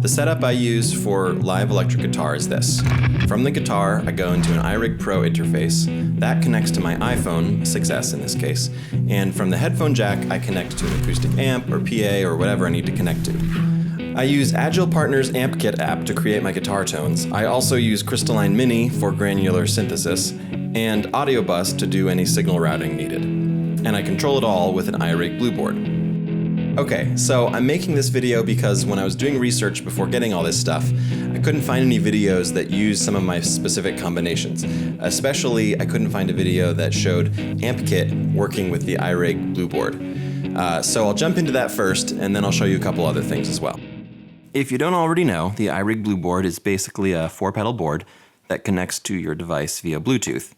The setup I use for live electric guitar is this. From the guitar, I go into an iRig Pro interface. That connects to my iPhone, 6S in this case, and from the headphone jack, I connect to an acoustic amp or PA or whatever I need to connect to. I use Agile Partner's AmpKit app to create my guitar tones. I also use Crystalline Mini for granular synthesis, and Audio Bus to do any signal routing needed. And I control it all with an iRig Blueboard. Okay, so I'm making this video because when I was doing research before getting all this stuff, I couldn't find any videos that used some of my specific combinations. Especially, I couldn't find a video that showed AmpKit working with the iRig Blueboard. So I'll jump into that first, and then I'll show you a couple other things as well. If you don't already know, the iRig Blueboard is basically a 4-pedal board that connects to your device via Bluetooth.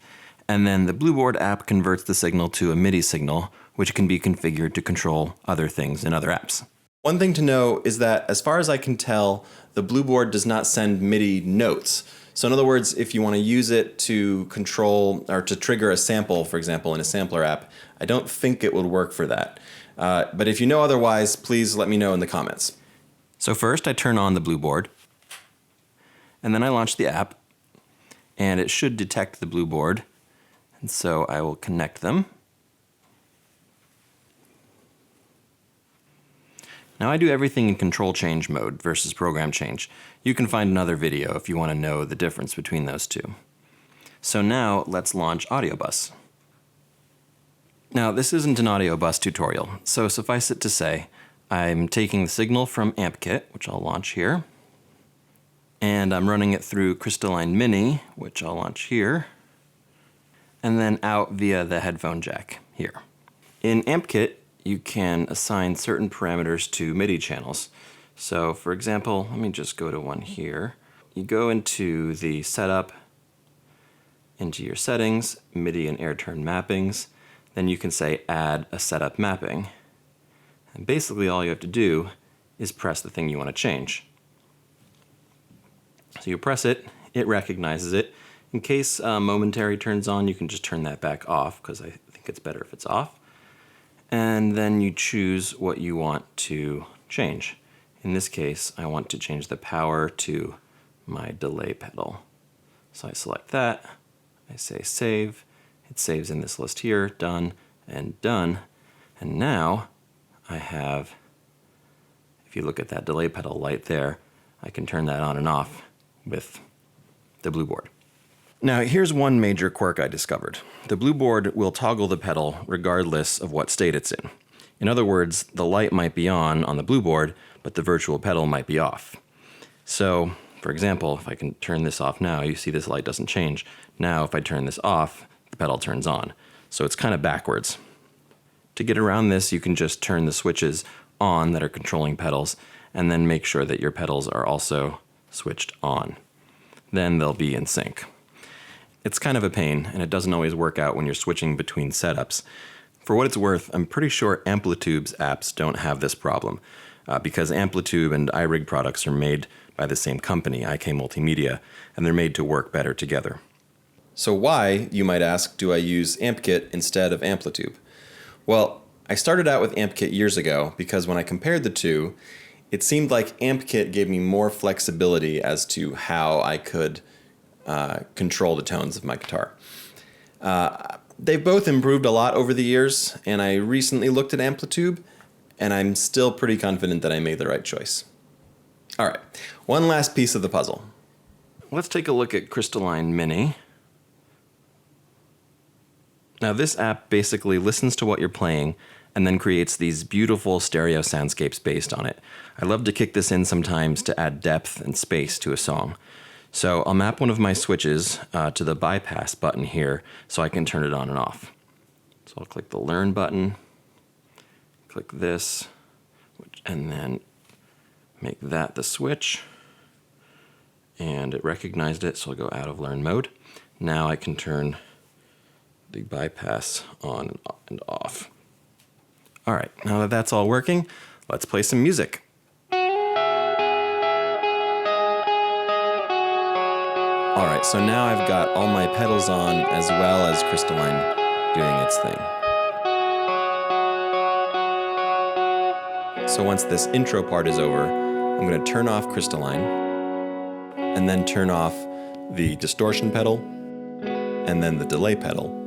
And then the Blueboard app converts the signal to a MIDI signal, which can be configured to control other things in other apps. One thing to know is that, as far as I can tell, the Blueboard does not send MIDI notes. So in other words, if you want to use it to control or to trigger a sample, for example, in a sampler app, I don't think it would work for that. But if you know otherwise, please let me know in the comments. So first I turn on the Blueboard, and then I launch the app, and it should detect the Blueboard. And so I will connect them. Now I do everything in control change mode versus program change. You can find another video if you want to know the difference between those two. So now let's launch Audio Bus. Now this isn't an Audio Bus tutorial, so suffice it to say, I'm taking the signal from AmpKit, which I'll launch here, and I'm running it through Crystalline Mini, which I'll launch here, and then out via the headphone jack here. In AmpKit, you can assign certain parameters to MIDI channels. So for example, let me just go to one here. You go into the setup, into your settings, MIDI and air turn mappings, then you can say add a setup mapping. And basically all you have to do is press the thing you want to change. So you press it, it recognizes it. In case momentary turns on, you can just turn that back off because I think it's better if it's off. And then you choose what you want to change. In this case, I want to change the power to my delay pedal. So I select that, I say save, it saves in this list here, done and done. And now I have, if you look at that delay pedal light there, I can turn that on and off with the Blueboard. Now here's one major quirk I discovered. The Blueboard will toggle the pedal regardless of what state it's in. In other words, the light might be on the Blueboard, but the virtual pedal might be off. So, for example, if I can turn this off now, you see this light doesn't change. Now if I turn this off, the pedal turns on. So it's kind of backwards. To get around this, you can just turn the switches on that are controlling pedals, and then make sure that your pedals are also switched on. Then they'll be in sync. It's kind of a pain, and it doesn't always work out when you're switching between setups. For what it's worth, I'm pretty sure AmpliTube's apps don't have this problem, because AmpliTube and iRig products are made by the same company, IK Multimedia, and they're made to work better together. So why, you might ask, do I use AmpKit instead of AmpliTube? Well, I started out with AmpKit years ago because when I compared the two, it seemed like AmpKit gave me more flexibility as to how I could control the tones of my guitar. They've both improved a lot over the years, and I recently looked at AmpliTube, and I'm still pretty confident that I made the right choice. Alright, one last piece of the puzzle. Let's take a look at Crystalline Mini. Now this app basically listens to what you're playing and then creates these beautiful stereo soundscapes based on it. I love to kick this in sometimes to add depth and space to a song. So I'll map one of my switches to the bypass button here so I can turn it on and off. So I'll click the learn button, click this, and then make that the switch. And it recognized it, so I'll go out of learn mode. Now I can turn the bypass on and off. All right, now that that's all working, let's play some music. All right, so now I've got all my pedals on as well as Crystalline doing its thing. So once this intro part is over, I'm going to turn off Crystalline, and then turn off the distortion pedal, and then the delay pedal.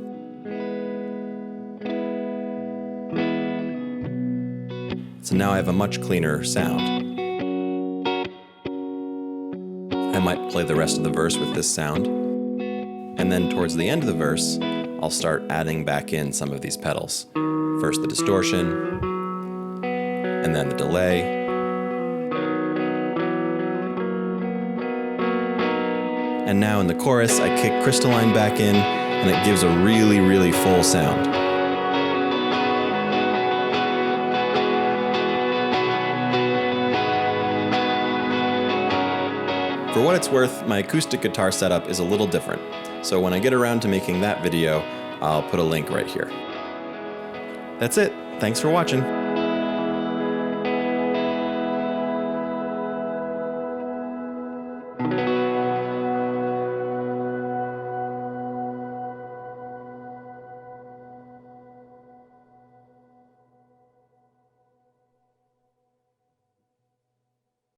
So now I have a much cleaner sound. I might play the rest of the verse with this sound, and then towards the end of the verse, I'll start adding back in some of these pedals. First the distortion, and then the delay, and now in the chorus I kick Crystalline back in, and it gives a really, really full sound. For what it's worth, my acoustic guitar setup is a little different, so when I get around to making that video, I'll put a link right here. That's it. Thanks for watching.